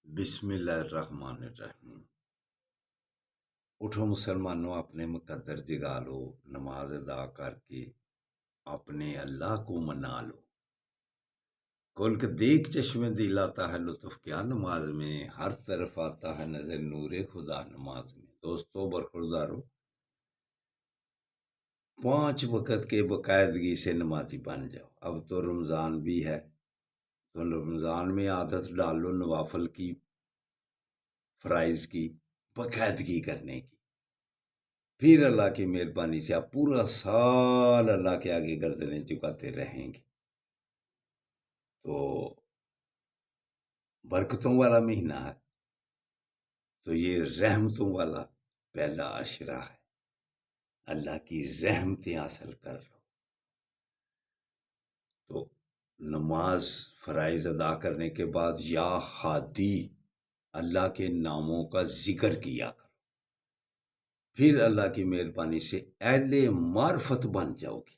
بسم اللہ الرحمن الرحیم۔ اٹھو مسلمانوں، اپنے مقدر جگا لو، نماز ادا کر کے اپنے اللہ کو منا لو۔ کھول کے دیکھ چشمے دل آتا ہے لطف کیا نماز میں، ہر طرف آتا ہے نظر نور خدا نماز میں۔ دوستو برخوردارو، 5 وقت کے باقاعدگی سے نمازی بن جاؤ۔ اب تو رمضان بھی ہے، تو رمضان میں عادت ڈالو نوافل کی، فرائض کی باقاعدگی کرنے کی۔ پھر اللہ کی مہربانی سے آپ پورا سال اللہ کے آگے گردنیں جھکاتے رہیں گے۔ تو برکتوں والا مہینہ ہے، تو یہ رحمتوں والا پہلا عشرہ ہے۔ اللہ کی رحمتیں حاصل کر لو۔ تو نماز فرائض ادا کرنے کے بعد یا ہادی اللہ کے ناموں کا ذکر کیا کرو، پھر اللہ کی مہربانی سے اہل معرفت بن جاؤ گی۔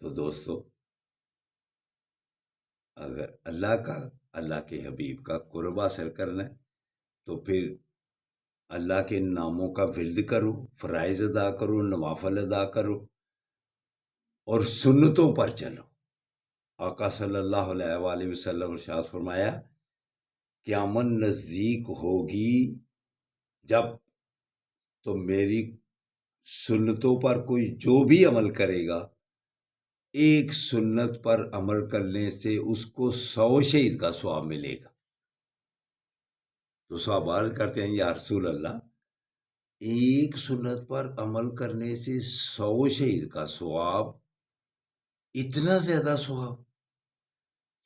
تو دوستو، اگر اللہ کے حبیب کا قرب حاصل کرنا ہے تو پھر اللہ کے ناموں کا ورد کرو، فرائض ادا کرو، نوافل ادا کرو اور سنتوں پر چلو۔ آقا صلی اللہ علیہ وآلہ وسلم ارشاد فرمایا، قیامت نزدیک ہوگی جب تو میری سنتوں پر کوئی جو بھی عمل کرے گا، ایک سنت پر عمل کرنے سے اس کو 100 شہید کا ثواب ملے گا۔ تو صحابہ عرض کرتے ہیں، یا رسول اللہ، ایک سنت پر عمل کرنے سے 100 شہید کا ثواب، اتنا زیادہ ثواب؟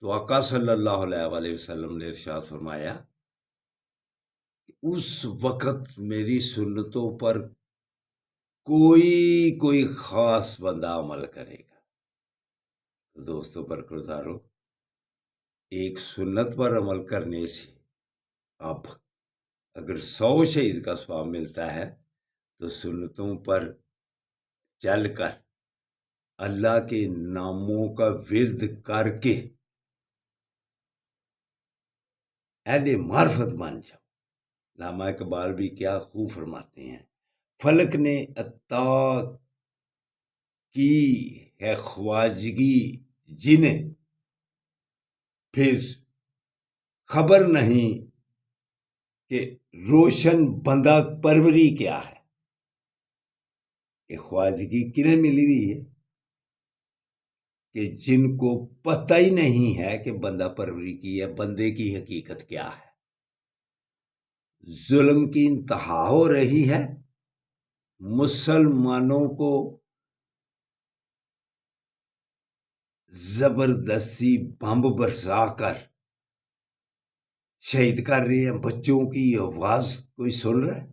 تو آقا صلی اللہ علیہ وآلہ وسلم نے ارشاد فرمایا کہ اس وقت میری سنتوں پر کوئی خاص بندہ عمل کرے گا۔ دوستو برخوردارو، ایک سنت پر عمل کرنے سے اب اگر 100 شہید کا ثواب ملتا ہے، تو سنتوں پر چل کر اللہ کے ناموں کا ورد کر کے اہل معرفت بن جاؤ۔ علامہ اقبال بھی کیا خوب فرماتے ہیں، فلک نے عطا کی ہے خواجگی جنہیں، پھر خبر نہیں کہ روشن بندہ پروری کیا ہے۔ کہ خواجگی کنہیں ملی ہوئی ہے کہ جن کو پتہ ہی نہیں ہے کہ بندہ پروری کی ہے، بندے کی حقیقت کیا ہے۔ ظلم کی انتہا ہو رہی ہے، مسلمانوں کو زبردستی بمب برسا کر شہید کر رہے ہیں۔ بچوں کی آواز کوئی سن رہا ہے؟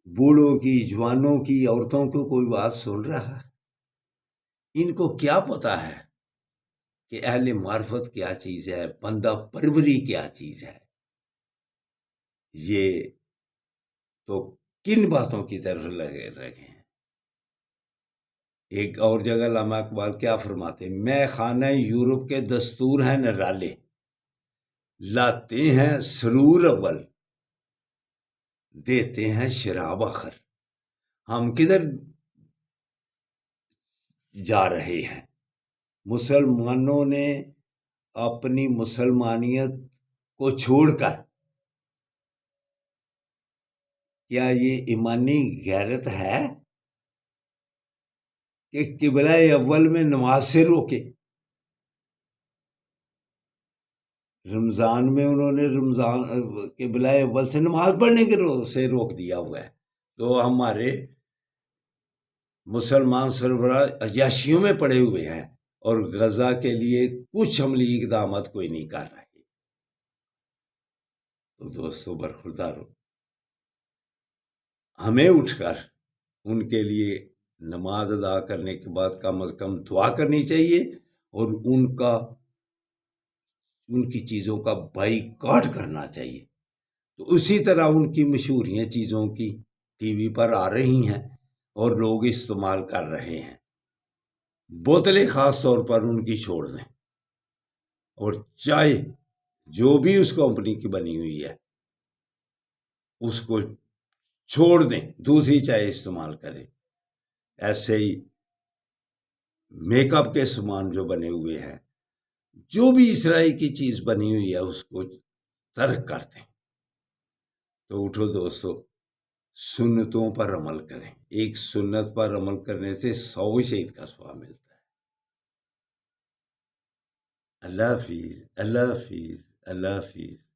بوڑھوں کی، جوانوں کی، عورتوں کو کوئی بات سن رہا ہے؟ ان کو کیا پتا ہے کہ اہل معرفت کیا چیز ہے، بندہ پروری کیا چیز ہے؟ یہ تو کن باتوں کی طرف لگے رکھے ہیں۔ ایک اور جگہ علامہ اقبال کیا فرماتے ہیں، میں خانہ یورپ کے دستور ہیں نرالے، لاتے ہیں سرور اول، دیتے ہیں شراب آخر۔ ہم کدھر جا رہے ہیں؟ مسلمانوں نے اپنی مسلمانیت کو چھوڑ کر، کیا یہ ایمانی غیرت ہے کہ قبلہ اول میں نماز سے روکے؟ رمضان میں انہوں نے قبلہ اول سے نماز پڑھنے کے سے روک دیا ہوا ہے۔ تو ہمارے مسلمان سربراہ عیاشیوں میں پڑے ہوئے ہیں اور غزہ کے لیے کچھ عملی اقدامات کوئی نہیں کر رہے۔ تو دوستو برخوردارو، ہمیں اٹھ کر ان کے لیے نماز ادا کرنے کے بعد کم از کم دعا کرنی چاہیے، اور ان کی چیزوں کا بائیکاٹ کرنا چاہیے۔ تو اسی طرح ان کی مشہوریاں چیزوں کی ٹی وی پر آ رہی ہیں اور لوگ استعمال کر رہے ہیں، بوتلیں خاص طور پر ان کی چھوڑ دیں، اور چائے جو بھی اس کمپنی کی بنی ہوئی ہے اس کو چھوڑ دیں، دوسری چائے استعمال کریں۔ ایسے ہی میک اپ کے سامان جو بنے ہوئے ہیں، جو بھی اس طرح کی چیز بنی ہوئی ہے اس کو ترک کر دیں۔ تو اٹھو دوستو، سنتوں پر عمل کریں۔ ایک سنت پر عمل کرنے سے 100 شہید کا ثواب ملتا ہے۔ اللہ حافظ، اللہ حافظ، اللہ حافظ۔